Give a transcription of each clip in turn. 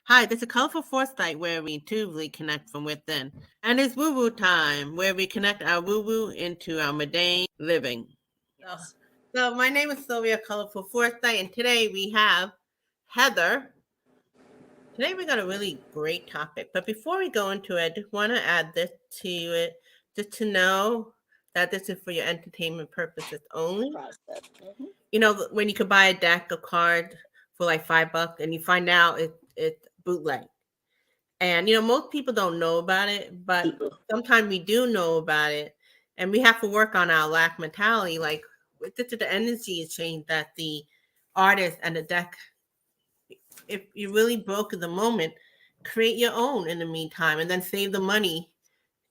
Hi, this is Colorful Foresight, where we intuitively connect from within. And it's woo woo time, where we connect our woo woo into our mundane living. So, Yes. so, my name is Sylvia Colorful Foresight, and today we have Heather. Today we got a really great topic. But before we go into it, I just want to add this to it, just to know that this is for your entertainment purposes only. Process. When you could buy a deck of cards for like $5 and you find out it's bootleg. And most people don't know about it, but sometimes we do know about it, and we have to work on our lack mentality. Like the energy change that the artist and the deck. If you really broke in the moment, create your own in the meantime, and then save the money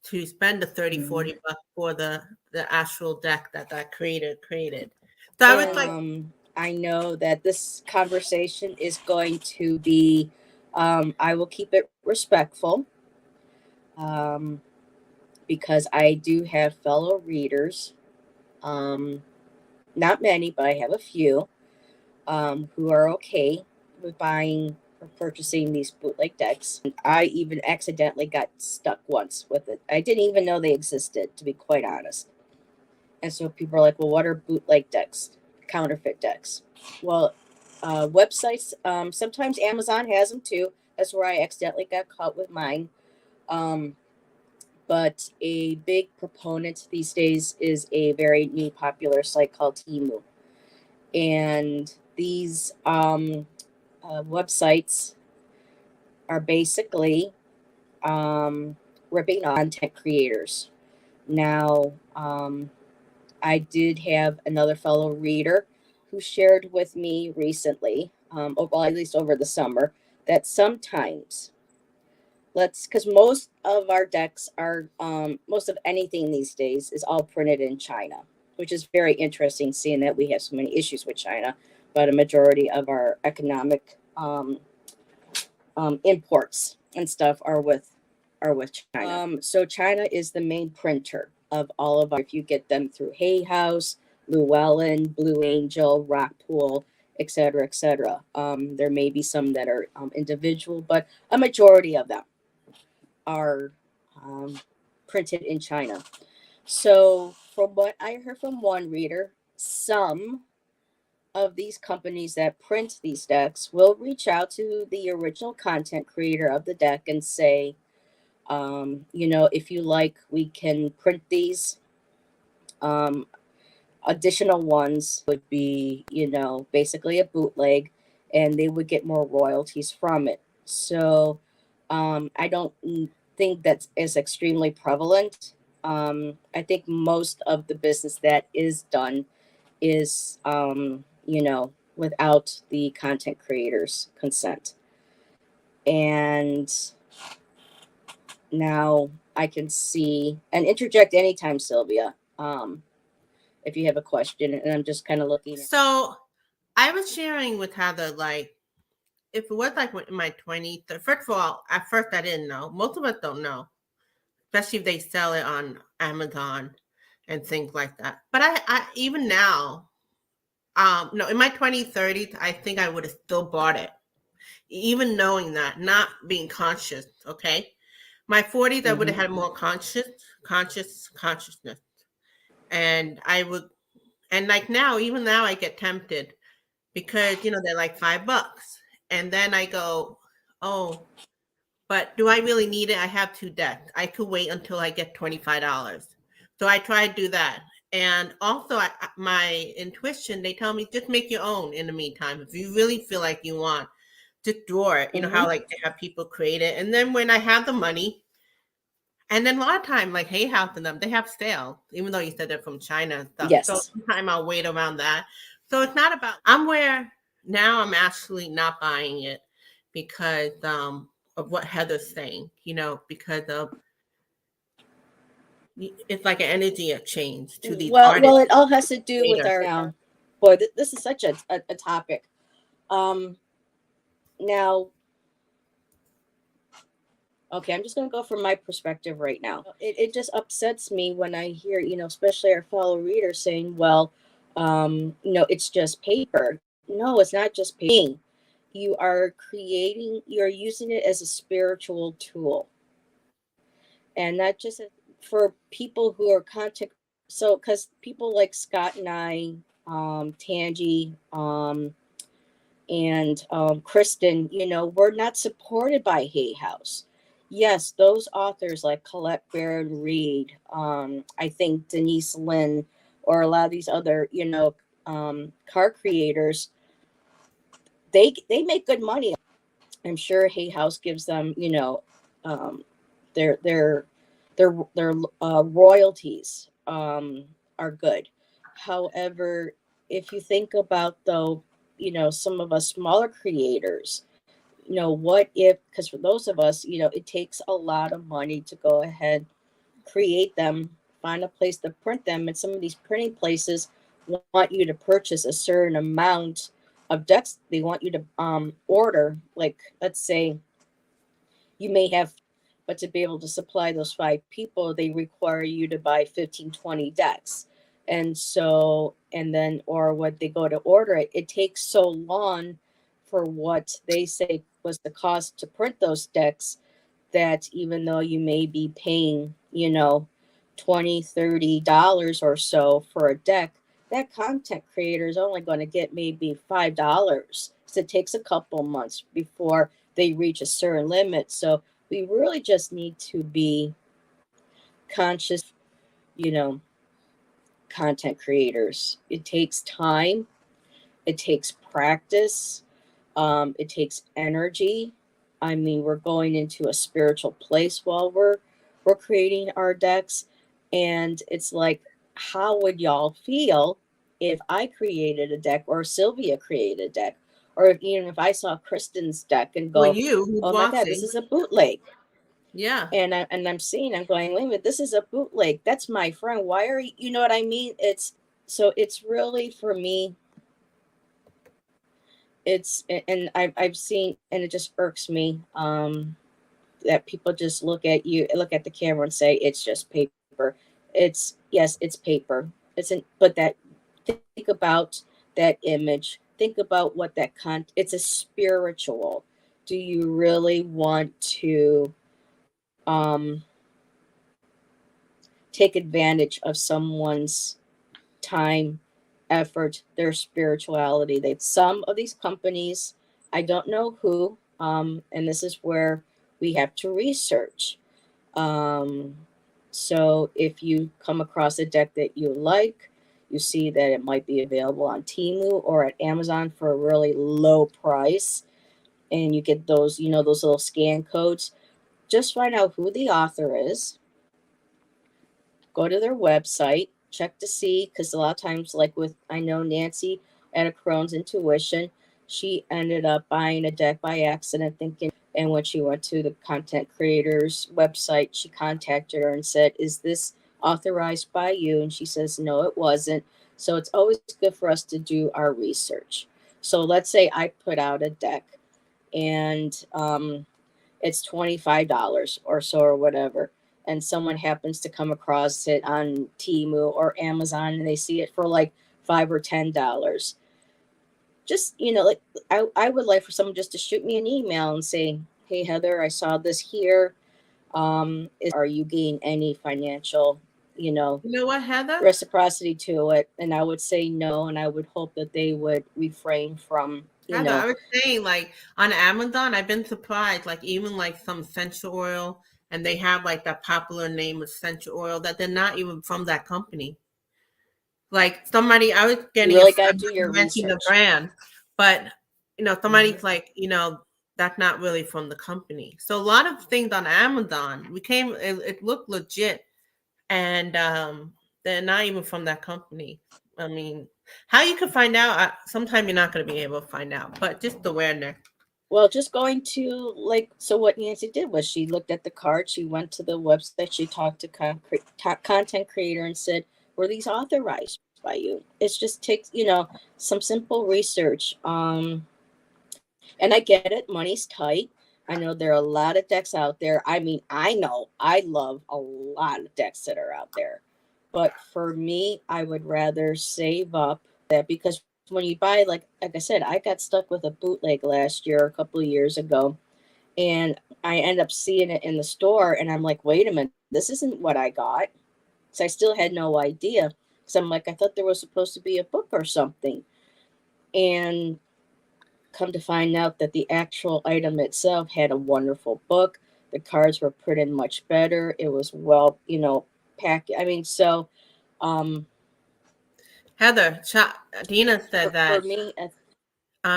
to spend the 30, $40 for the actual deck that creator created. So I was like, I know that this conversation is going to be, I will keep it respectful um, because I do have fellow readers, um, not many, but I have a few who are okay with buying or purchasing these bootleg decks. I even accidentally got stuck once with it. I didn't even know they existed, to be quite honest. And so people are like, well, what are bootleg decks, counterfeit decks? Well, websites, sometimes Amazon has them too. That's where I accidentally got caught with mine. Um, but a big proponent these days is a very new popular site called Temu. And these websites are basically ripping off content creators. Now, I did have another fellow reader who shared with me recently, well, at least over the summer, that sometimes because most of our decks are, most of anything these days is all printed in China, which is very interesting seeing that we have so many issues with China, but a majority of our economic imports and stuff are with China. So China is the main printer of all of our. If you get them through Hay House, Llewellyn, Blue Angel, Rockpool, etc., etc. There may be some that are individual, but a majority of them are um, printed in China. So, from what I heard from one reader, some of these companies that print these decks will reach out to the original content creator of the deck and say, if you like, we can print these. Um, Additional ones would be, basically a bootleg, and they would get more royalties from it. So I don't think that is extremely prevalent. I think most of the business that is done is, without the content creator's consent. And now I can see and interject anytime, Sylvia, if you have a question. And I'm just kind of looking at. so I was sharing with Heather, like, if it was like in my 20s, first of all, at first I didn't know. Most of us don't know, especially if they sell it on Amazon and things like that. But I even now, no, in my 20s, 30s, I think I would have still bought it, even knowing that, not being conscious. Okay, my 40s, I would have had more consciousness, and I would, and like now, even now, I get tempted because they're like $5, and then I go, oh, but do I really need it? I have two decks. I could wait until I get $25. So I try to do that. And also, my intuition, they tell me just make your own in the meantime. If you really feel like you want, just draw it. You know how like they have people create it. And then when I have the money, and then a lot of time, like Hay House and them, they have sales, even though you said they're from China and stuff. Yes. So sometimes I'll wait around that. So it's not about, I'm where now I'm actually not buying it because of what Heather's saying, because of it's like an energy exchange to these artists. Well, it all has to do with Later. our now. Boy, this is such a topic. Now, okay, I'm just going to go from my perspective right now. It just upsets me when I hear, especially our fellow readers saying, well, it's just paper. No, it's not just paper. you're using it as a spiritual tool, and not just for people who are content. So, because people like Scott and I, Tangi, and Kristen, we're not supported by Hay House. Yes, those authors like Colette Baird Reed, I think Denise Lynn, or a lot of these other, car creators, they make good money. I'm sure Hay House gives them, um, their their their royalties are good. However, if you think about, though, some of us smaller creators, what if, because for those of us, it takes a lot of money to go ahead, create them, find a place to print them, and some of these printing places want you to purchase a certain amount of decks. They want you to order, like, let's say you may have, but to be able to supply those 5 people, they require you to buy 15, 20 decks. And so, and then, or what they go to order it, it takes so long for what they say was the cost to print those decks, that even though you may be paying, 20, $30 or so for a deck, that content creator is only going to get maybe $5. So it takes a couple months before they reach a certain limit. So we really just need to be conscious, you know, content creators. It takes time, it takes practice, it takes energy. I mean, we're going into a spiritual place while we're creating our decks, and it's like, how would y'all feel if I created a deck, or Sylvia created a deck, or even if I saw Kristen's deck and Well, go, you, who's "Oh my God, this bossy. is a bootleg," Yeah. and I'm going, "Wait a minute, this is a bootleg. That's my friend. Why are you know what I mean?" It's really, for me, and I've seen, and it just irks me, that people just look at the camera and say it's just paper. It's, yes, it's paper. It's an but that think about that image. Think about what that it's a spiritual. Do you really want to take advantage of someone's time, effort, their spirituality? They Some of these companies, I don't know who, and this is where we have to research. Um, so if you come across a deck that you like, you see that it might be available on Temu or at Amazon for a really low price, and you get those, those little scan codes. Just find out who the author is, go to their website, check to see, because a lot of times, like with, I know Nancy at a Crohn's Intuition, she ended up buying a deck by accident, thinking, and when she went to the content creator's website, she contacted her and said, "Is this authorized by you?" And she says, "No, it wasn't." So it's always good for us to do our research. So let's say I put out a deck, and it's $25 or so, or whatever, and someone happens to come across it on Temu or Amazon, and they see it for like $5 or $10. Just, like, I would like for someone just to shoot me an email and say, "Hey Heather, I saw this here. Are you getting any financial, you know, You know what, Heather? reciprocity to it?" And I would say no, and I would hope that they would refrain from, Heather, I was saying, like, on Amazon, I've been surprised, like, even like some essential oil, and they have like that popular name essential oil, that they're not even from that company. Like, somebody, I was you getting really got to I'm do not your gonna mention the research. brand, but Hmm. somebody's like, that's not really from the company. So a lot of things on Amazon it looked legit, and they're not even from that company. I mean, how you can find out? Sometime you're not going to be able to find out, but just awareness. Well, just going to, like, so what Nancy did was she looked at the card, she went to the website, she talked to content creator and said, "Were these authorized by you?" It just takes, some simple research. And I get it, money's tight. I know there are a lot of decks out there. I mean, I know I love a lot of decks that are out there. But for me, I would rather save up that, because when you buy, like I said, I got stuck with a bootleg last year, a couple of years ago, and I end up seeing it in the store, and I'm like, wait a minute, this isn't what I got. So I still had no idea. So I'm like, I thought there was supposed to be a book or something. And come to find out that the actual item itself had a wonderful book. The cards were printed much better. It was well, packed. I mean, so um, Heather, Dina said for that me,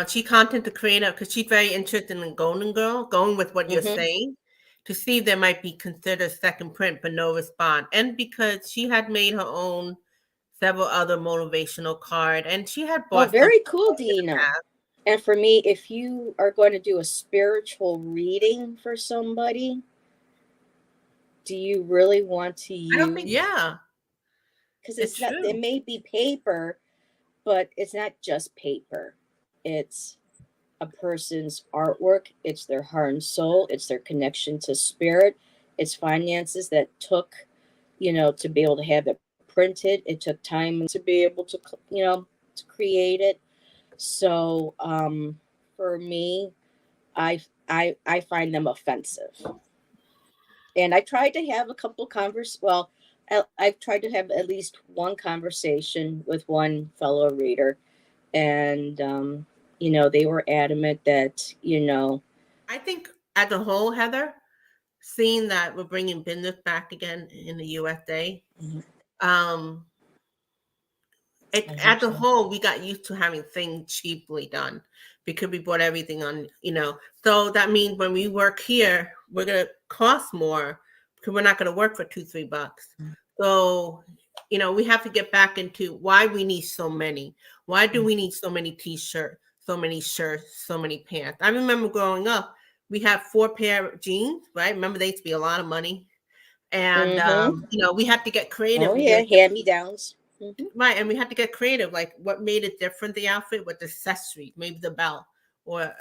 she contacted the creator because she's very interested in Golden Girl, going with what you're mm-hmm. saying, to see if there might be considered second print, but no response. And because she had made her own several other motivational card, and she had Oh, bought some very cool, in the Dina. past. And for me, if you are going to do a spiritual reading for somebody, do you really want to I don't think, use? yeah, Because it's it's not. It true. may be paper, but it's not just paper. It's a person's artwork. It's their heart and soul. It's their connection to spirit. It's finances that took, to be able to have it printed. It took time to be able to, to create it. So for me, I find them offensive, and I tried to have a couple Well, I've tried to have at least one conversation with one fellow reader, and they were adamant that I think as a whole, Heather, seeing that we're bringing business back again in the USA, Mhm. um, I hope as a so. whole, we got used to having things cheaply done because we bought everything on, So that means when we work here, we're gonna cost more because we're not gonna work for $2, $3. So, we have to get back into why we need so many. Why do we need so many t-shirts, so many shirts, so many pants? I remember growing up, we had 4 pair of jeans, right? Remember they used to be a lot of money. And Mm-hmm. we had to get Oh creative yeah, with hand me downs. Mm-hmm. right, and we had to get creative, like what made it different, the outfit with the accessory, maybe the belt or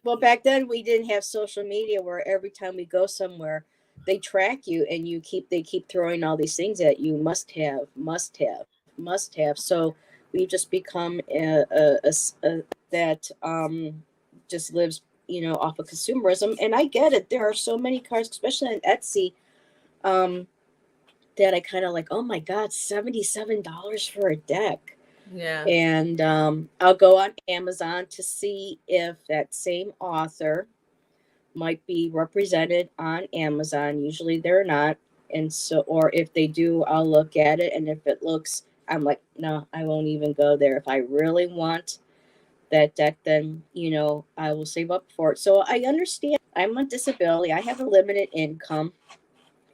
Well, back then we didn't have social media where every time we go somewhere, they track you and they keep throwing all these things at you. Must have, must have, must have. So we've just become a that just lives off of consumerism. And I get it. There are so many cars, especially on Etsy, um, that I kind of like. Oh my God, $77 for a deck. yeah. And I'll go on Amazon to see if that same author might be represented on Amazon. Usually they're not. And so, or if they do, I'll look at it. And if it looks, I'm like, no, I won't even go there. If I really want that deck, then, I will save up for it. So I understand I'm on disability. I have a limited income,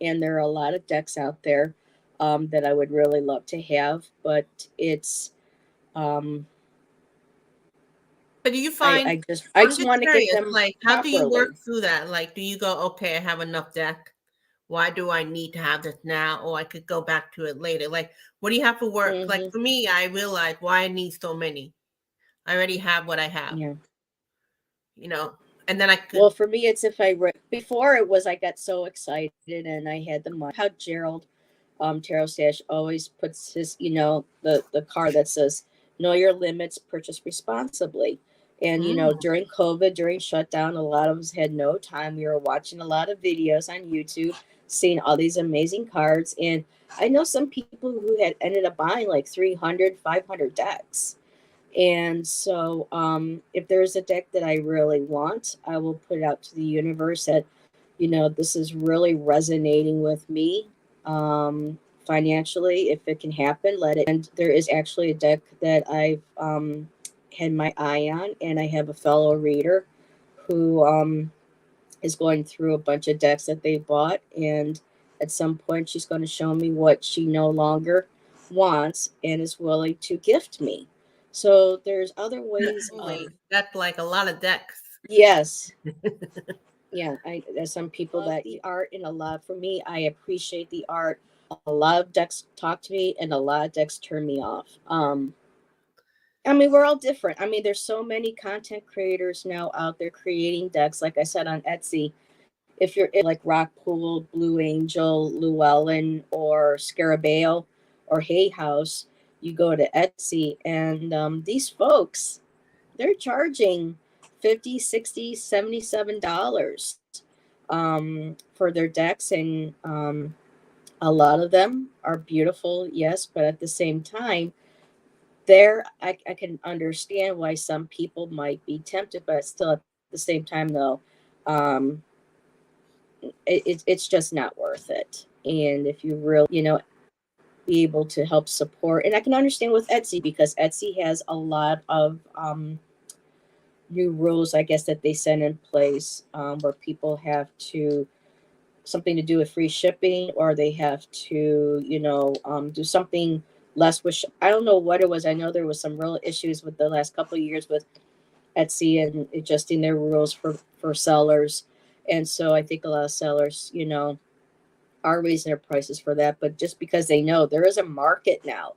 and there are a lot of decks out there that I would really love to have. But it's, um, But do you I, find, I just I I'm just just want to get curious, them like how do you work properly. through that? Like do you go, okay, I have enough deck, why do I need to have this now, or I could go back to it later? Like what do you have for work? Like Hmm. for me, I realize why I need so many. I already have what I have, Yeah. you know and then I could. Well, for me, it's if before it was I got so excited and I had the money. How Gerald, Tarot Stash always puts his, the card that says "Know your limits, purchase responsibly." And Mm, during COVID, during shutdown, a lot of us had no time. We were watching a lot of videos on YouTube, seeing all these amazing cards, and I know some people who had ended up buying like 300, 500 decks. And so, if there's a deck that I really want, I will put it out to the universe that, this is really resonating with me financially. If it can happen, let it. And there is actually a deck that I've had my eye on, and I have a fellow reader who is going through a bunch of decks that they bought. And at some point, she's going to show me what she no longer wants and is willing to gift me. So there's other ways of, holy, that's like a lot of decks. yes, yeah. There's some people that the art and a lot for me. I appreciate the art. A lot of decks talk to me, and a lot of decks turn me off. I mean, we're all different. I mean, there's so many content creators now out there creating decks. Like I said on Etsy, if you're like Rockpool, Blue Angel, Llewellyn, or Scarabeo, or Hay House, You go to Etsy, and these folks, they're charging 50, 60, $77 for their decks. And a lot of them are beautiful, yes, but at the same time, I can understand why some people might be tempted, but still at the same time, though, um, it's just not worth it. And if you really, be able to help support, and I can understand with Etsy, because Etsy has a lot of new rules, I guess, that they set in place, where people have to something to do with free shipping, or they have to, do something less. Which I don't know what it was. I know there was some real issues with the last couple of years with Etsy and adjusting their rules for sellers, and so I think a lot of sellers, are raising their prices for that. But just because they know there is a market now,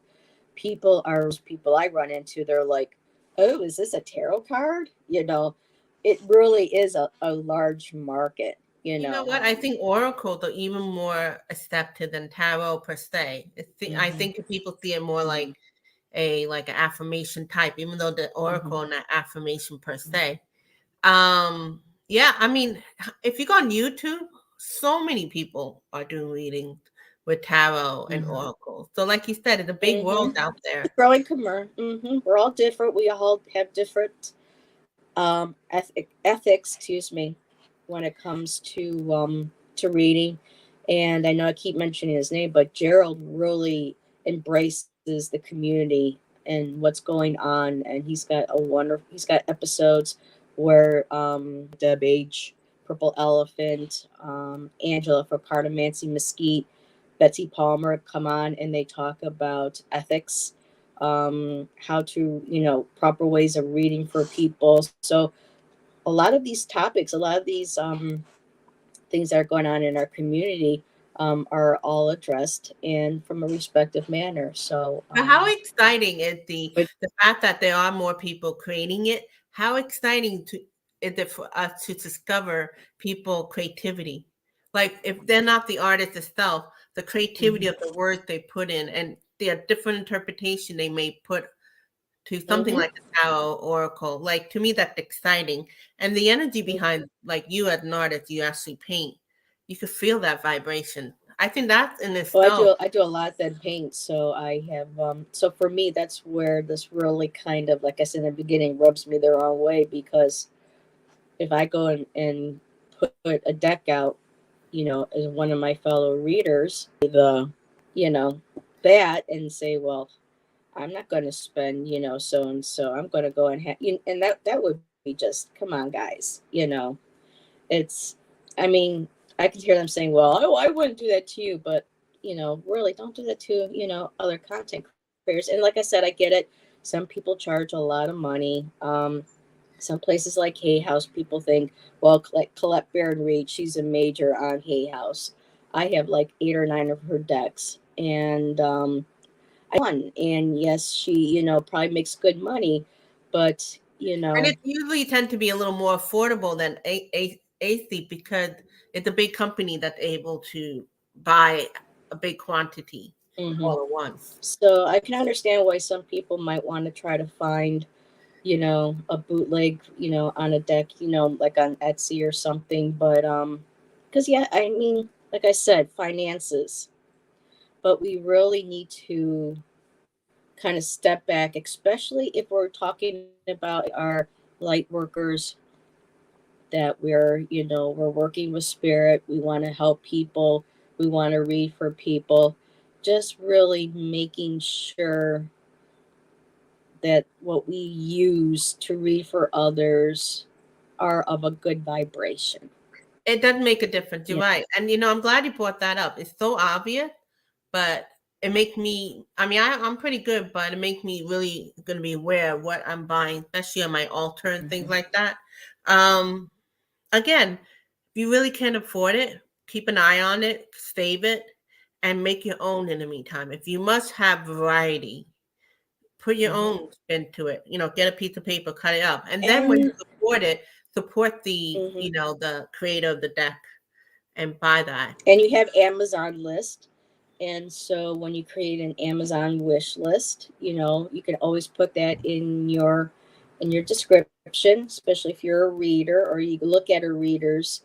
people I run into, they're like, oh, is this a tarot card? It really is a large market, You know what? I think oracles are even more accepted than tarot per se. I Mm-hmm. think people see it more Mm-hmm. like an affirmation type, even though the Mm-hmm. oracle not affirmation per se. Yeah, I mean, if you go on YouTube, so many people are doing readings with tarot and Mm-hmm. oracles. So, like you said, it's a big Mm-hmm. world out there. Growing commercial. Mm-hmm. We're all different. We all have different ethics, excuse me, when it comes to reading. And I know I keep mentioning his name, but Gerald really embraces the community and what's going on. And he's got episodes where Deb H, Purple Elephant, Angela for Cartomancy Mesquite, Betsy Palmer come on, and they talk about ethics, how to, proper ways of reading for people. So a lot of these topics, a lot of these things that are going on in our community, are all addressed and from a respective manner. So, But how exciting is the but the fact that there are more people creating it? How exciting is it for us to discover people creativity? Like if they're not the artist itself, the creativity mhm, of the words they put in and the different interpretation they may put to something mhm. like a tarot oracle. Like to me, that's exciting. And the energy behind, like you as an artist, you actually paint. You could feel that vibration. I think that's in Well, itself. I do a lot that paint, so I have so for me that's where this really kind of, like I said in the beginning, rubs me the wrong way, because if I go and put a deck out, as one of my fellow readers, the that and say, well, I'm not going to spend, so and so. I'm going to go and have, and that would be just, come on, guys. It's, I mean, I can hear them saying, well, oh, I wouldn't do that to you, but really, don't do that to other content creators. And like I said, I get it. Some people charge a lot of money. Some places like Hay House, people think, well, like Colette Baron Reed, she's a major on Hay House. I have like 8 or 9 of her decks, and one. And yes, she, probably makes good money, but And it usually tend to be a little more affordable than AC because it's a big company that's able to buy a big quantity mhm. all at once. So I can understand why some people might want to try to find, a bootleg, on a deck, like on Etsy or something. But because yeah, I mean, like I said, finances. But we really need to kind of step back, especially if we're talking about our light workers, that we're working with spirit. We want to help people. We want to read for people. Just really making sure that what we use to read for others are of a good vibration. It does make a difference. You're Yeah. right. And I'm glad you brought that up. It's so obvious, but it make me I mean I'm pretty good, but it make me really gonna be aware of what I'm buying, especially on my altar and things Mhm. like that. Um Again, if you really can't afford it, keep an eye on it, save it, and make your own in the meantime. If you must have variety, put your Mhm. own spin to it. Get a piece of paper, cut it up. And then when you And support it, support the, mhm. the creator of the deck and buy that. And you have Amazon list. And so when you create an Amazon wish list, you can always put that in your description, especially if you're a reader or you look at a readers.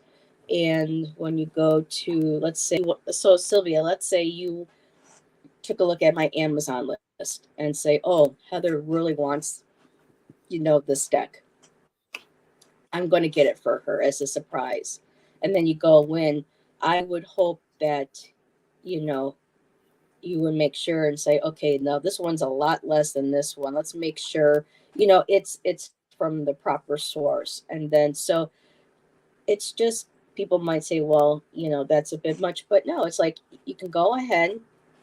And when you go to, let's say, so Sylvia, let's say you took a look at my Amazon list and say, oh, Heather really wants, this deck. I'm going to get it for her as a surprise. And then you go in. I would hope that, you know, you would make sure and say, okay, no, this one's a lot less than this one. Let's make sure, it's from the proper source. And then so it's just people might say, well, that's a bit much, but no, it's like you can go ahead,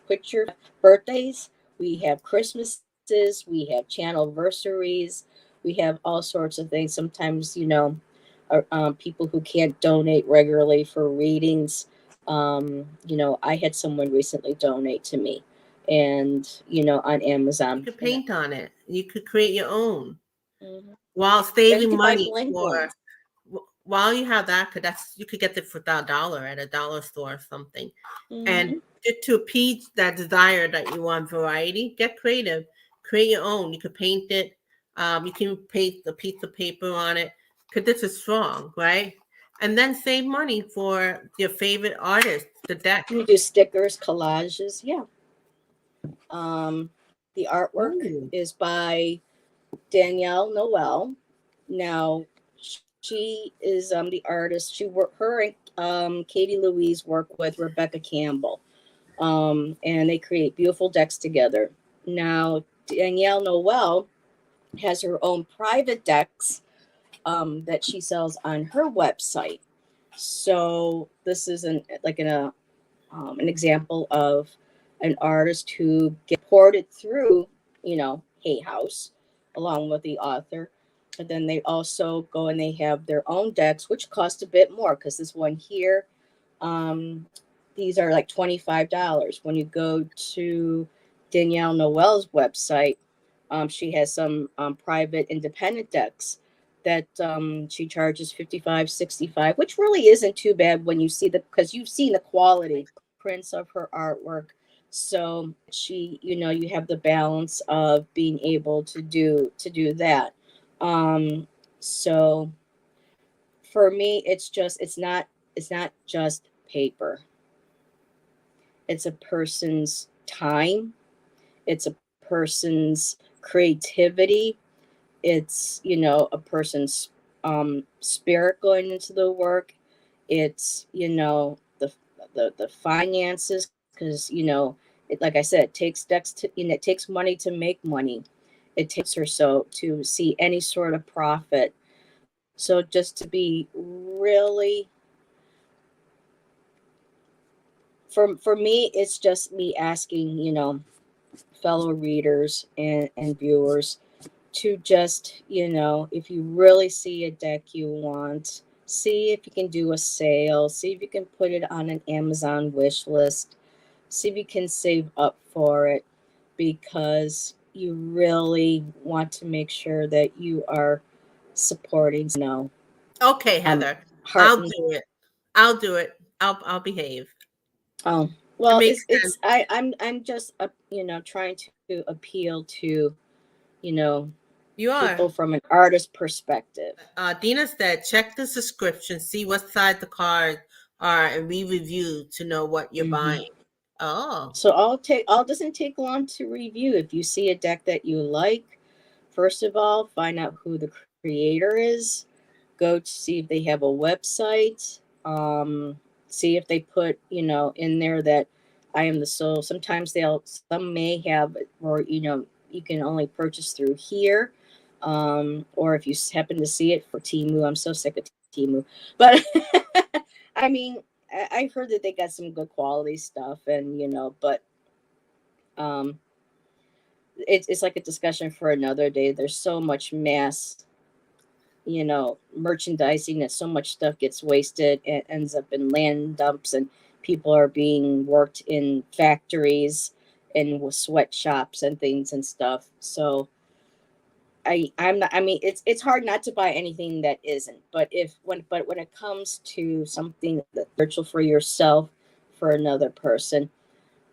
put your birthdays, we have Christmases, we have channel anniversaries, we have all sorts of things. Sometimes, people who can't donate regularly for readings. I had someone recently donate to me, and on You Amazon. could paint on it. You could create your own Mhm. while Yeah, you saving could buy money blank for. ones. While you have that, cause that's you could get it for $1 at a dollar store or something. And Hmm. just to appease that desire that you want variety, get creative. Create your own. You could paint it. You can paint a piece of paper on it because this is strong, right? And then save money for your favorite artist, the deck. You do stickers, collages. Yeah. The artwork Ooh, is by Danielle Noel. Now, she is the artist. Her and Katie Louise work with Rebecca Campbell, and they create beautiful decks together. Now, Danielle Noel has her own private decks that she sells on her website. So this is an example of an artist who gets ported through, Hay House, along with the author. But then they also go and they have their own decks, which cost a bit more because this one here, um, these are like $25. When you go to Danielle Noel's website, she has some private independent decks that she charges 55, 65, which really isn't too bad when you see because you've seen the quality prints of her artwork. So you have the balance of being able to do that. So for me, it's not just paper. It's a person's time. It's a person's creativity. It's a person's spirit going into the work. It's the finances because like I said, it takes decks to it takes money to make money. It takes or so to see any sort of profit. So just to be really, for me, it's just me asking fellow readers and viewers to just, if you really see a deck you want, see if you can do a sale, see if you can put it on an Amazon wish list, see if you can save up for it because you really want to make sure that you are supporting, okay, um, Heather. heart I'll and do it. I'll do it. I'll behave. oh It well, makes sense. I'm just trying to appeal to You people are. from an artist perspective. Dina said, check the subscription, see what side the cards are, and re-review to know what you're Hmm. buying. Oh, So all doesn't take long to review. If you see a deck that you like, first of all, find out who the creator is. Go to see if they have a website. See if they put in there that I am the soul. Sometimes some may have, or you can only purchase through here. Or if you happen to see it for Timu, I'm so sick of Timu, but I mean, I've heard that they got some good quality stuff, and um, it's like a discussion for another day. There's so much mass, merchandising that so much stuff gets wasted and ends up in land dumps, and people are being worked in factories and with sweatshops and things and stuff. So I'm not. I mean, it's hard not to buy anything that isn't. But when it comes to something that's spiritual for yourself, for another person,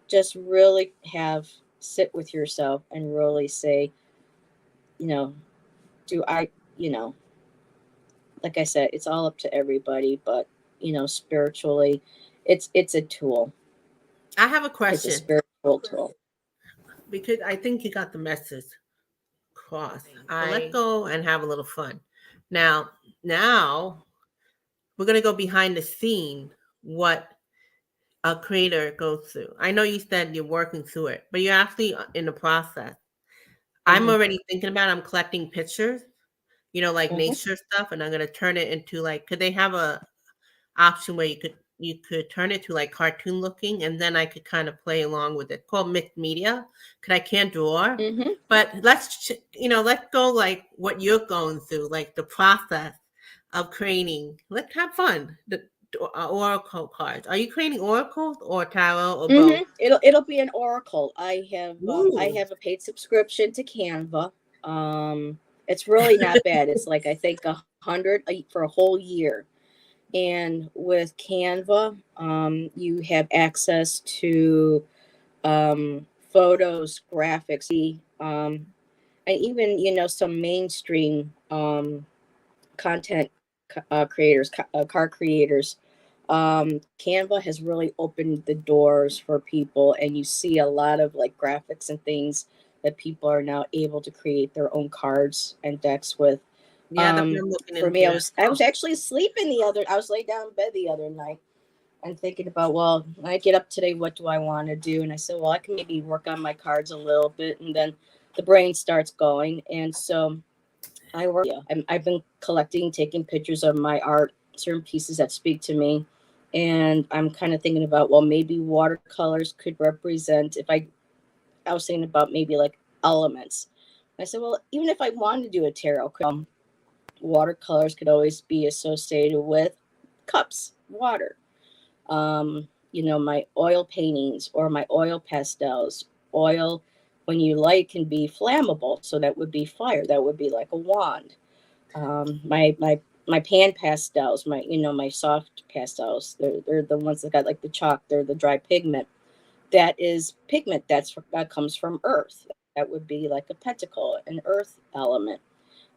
just really have sit with yourself and really say, you know, do I, you know, like I said, it's all up to everybody, but spiritually, it's a tool. I have a It's a question spiritual tool. because I think you got the message across. So let go and have a little fun. Now we're gonna go behind the scene. What a creator goes through. I know you said you're working through it, but you're actually in the process. I'm Hmm. already thinking about. I'm collecting pictures, like Hmm. nature stuff, and I'm gonna turn it into like. Could they have a option where you could turn it to like cartoon looking, and then I could kind of play along with it. Called mixed media. Cause I can't draw, Hmm. but let's go like what you're going through, like the process of creating. Let's have fun. The oracle cards. Are you creating oracles or tarot or both? It'll be an oracle. I Ooh. have a paid subscription to Canva. It's really not bad. It's like I think 100 for a whole year. And with Canva, you have access to photos, graphics, and even some mainstream content creators, car creators. Canva has really opened the doors for people, and you see a lot of like graphics and things that people are now able to create their own cards and decks with. Yeah, that's what I'm looking For me, into. I was actually sleeping I was laid down in bed the other night and thinking about, well, when I get up today, what do I want to do? And I said, well, I can maybe work on my cards a little bit, and then the brain starts going, and so I work. Yeah, I've been collecting, taking pictures of my art, certain pieces that speak to me, and I'm kind of thinking about, well, maybe watercolors could represent. If I was thinking about maybe like elements. I said, well, even if I wanted to do a tarot, watercolors could always be associated with cups, water. My oil paintings or my oil pastels. Oil, when you light, can be flammable, so that would be fire. That would be like a wand. My pan pastels, my soft pastels. They're the ones that got like the chalk. They're the dry pigment. That is pigment that comes from earth. That would be like a pentacle, an earth element.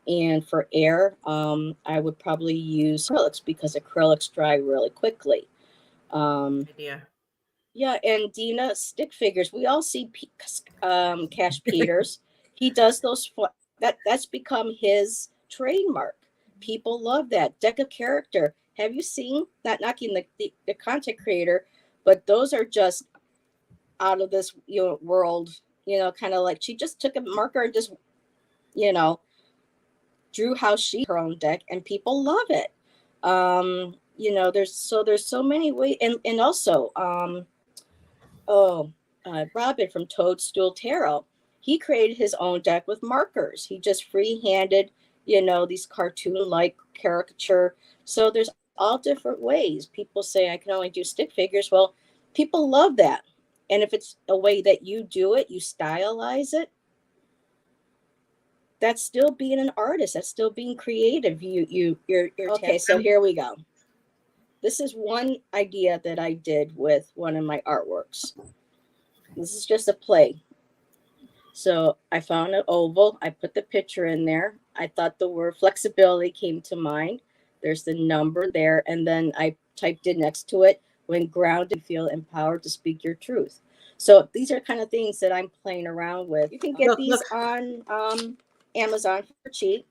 And for air, I would probably use acrylics because acrylics dry really quickly. Um, Idea. yeah, and Dina stick figures. We all see Cash Peters. He does those. That's become his trademark. People love that deck of character. Have you seen? Not knocking the content creator, but those are just out of this world. Kind of like she just took a marker and just you know drew how she her own deck, and people love it. There's so many ways, and also Oh, Robin from Toadstool Tarot. He created his own deck with markers. He just free-handed, these cartoon-like caricature. So there's all different ways. People say I can only do stick figures. Well, people love that. And if it's a way that you do it, you stylize it, that's still being an artist. That's still being creative. You're okay. So here we go. This is one idea that I did with one of my artworks. This is just a play. So I found an oval. I put the picture in there. I thought the word flexibility came to mind. There's the number there. And then I typed in next to it, when grounded, feel empowered to speak your truth. So these are kind of things that I'm playing around with. You can get Look, these look. on Amazon for cheap.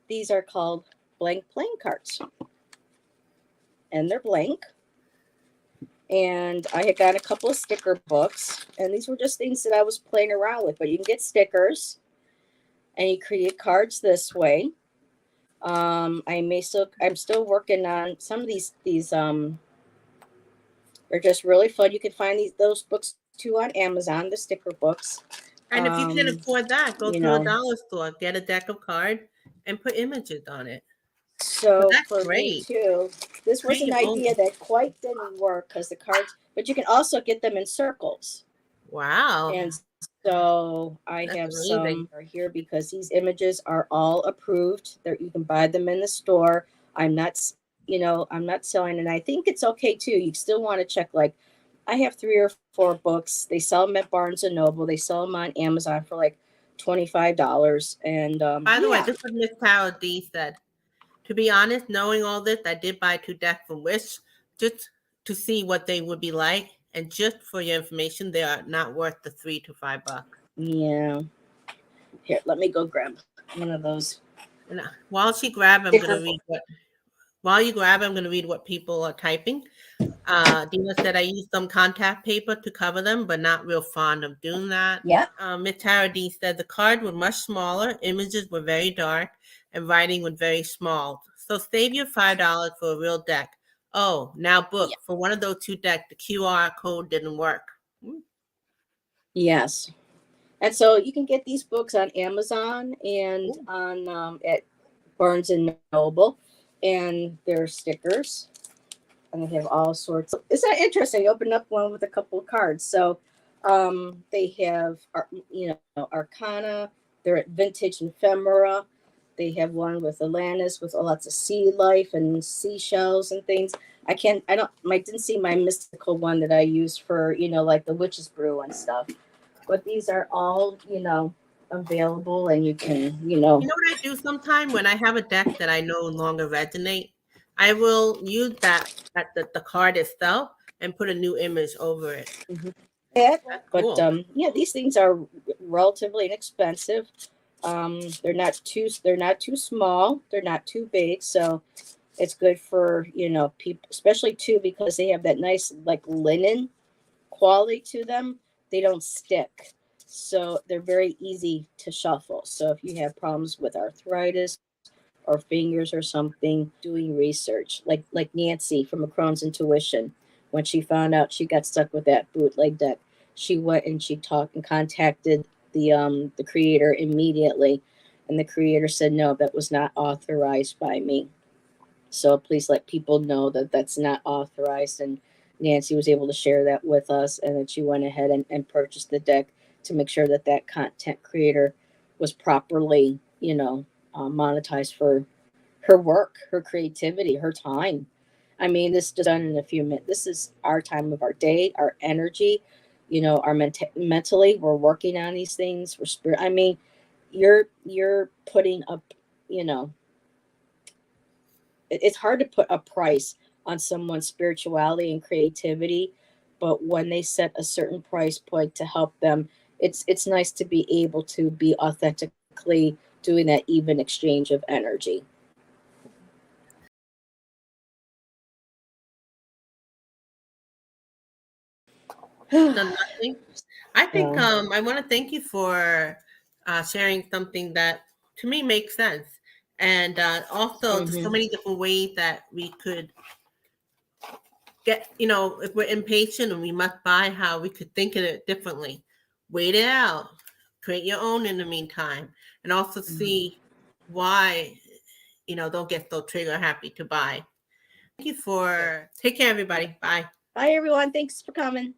These are called blank playing cards. And they're blank. And I had got a couple of sticker books. And these were just things that I was playing around with. But you can get stickers and you create cards this way. I'm still working on some of these they're just really fun. You can find those books too on Amazon, the sticker books. And if you can Um, afford that, go you to a know, dollar store, get a deck of cards, and put images on it. So so that's for me great. too, this was Create an your own. idea that quite didn't work because the cards, but you can also get them in circles. Wow, And so I that's have amazing. some are here because these images are all approved. There you can buy them in the store. I'm not selling, and I think it's okay too. You still want to check like I have 3 or 4 books. They sell them at Barnes and Noble. They sell them on Amazon for like $25. And By the way, yeah, this is what Miss Carol D said. To be honest, knowing all this, I did buy 2 decks from Wish just to see what they would be like. And just for your information, they are not worth the $3 to $5. yeah. Here, let me go grab one of those And while she grab, I'm gonna sticker. read what. While you grab, I'm gonna read what people are typing. Dina said I used some contact paper to cover them, but not real fond of doing that. Yeah. Miss Tara D said the card were much smaller, images were very dark, and writing was very small. So save your $5 for a real deck. Oh, now Yeah. book for one of those 2 decks. The QR code didn't work. Yes. And so you can get these books on Amazon and Ooh. on at Barnes and Noble, and they're stickers, and they have all sorts. Isn't that interesting? You open up one with a couple of cards. So they have, Arcana. They're at Vintage Ephemera. They have one with Atlantis with lots of sea life and seashells and things. I didn't see my mystical one that I use for, like the witch's brew and stuff. But these are all, available, and you can, You know what I do sometime when I have a deck that I no longer resonate? I will use the card itself and put a new image over it. it. That's But cool. yeah, these things are relatively inexpensive. They're not too small. They're not too big. So it's good for people, especially too because they have that nice like linen quality to them. They don't stick. So they're very easy to shuffle. So if you have problems with arthritis or fingers or something, doing research, like Nancy from Macron's Intuition, when she found out she got stuck with that bootleg deck, she went and she talked and contacted the creator immediately, and the creator said no, that was not authorized by me. So please let people know that that's not authorized. And Nancy was able to share that with us, and then she went ahead and purchased the deck to make sure that that content creator was properly, monetized for her work, her creativity, her time. I mean, this is done in a few minutes. This is our time of our day, our energy, our mentally. We're working on these things. We're spirit. I mean, you're putting up, you know, it's hard to put a price on someone's spirituality and creativity, but when they set a certain price point to help them, it's nice to be able to be authentically doing that even exchange of energy. Done nothing. I think So, I want to thank you for sharing something that to me makes sense, and also there's so mhm. many different ways that we could get. If we're impatient and we must buy, how we could think of it differently. Wait it out. Create your own in the meantime, and also see why don't get so trigger happy to buy. Thank you for take care, everybody. Bye. Bye, everyone. Thanks for coming.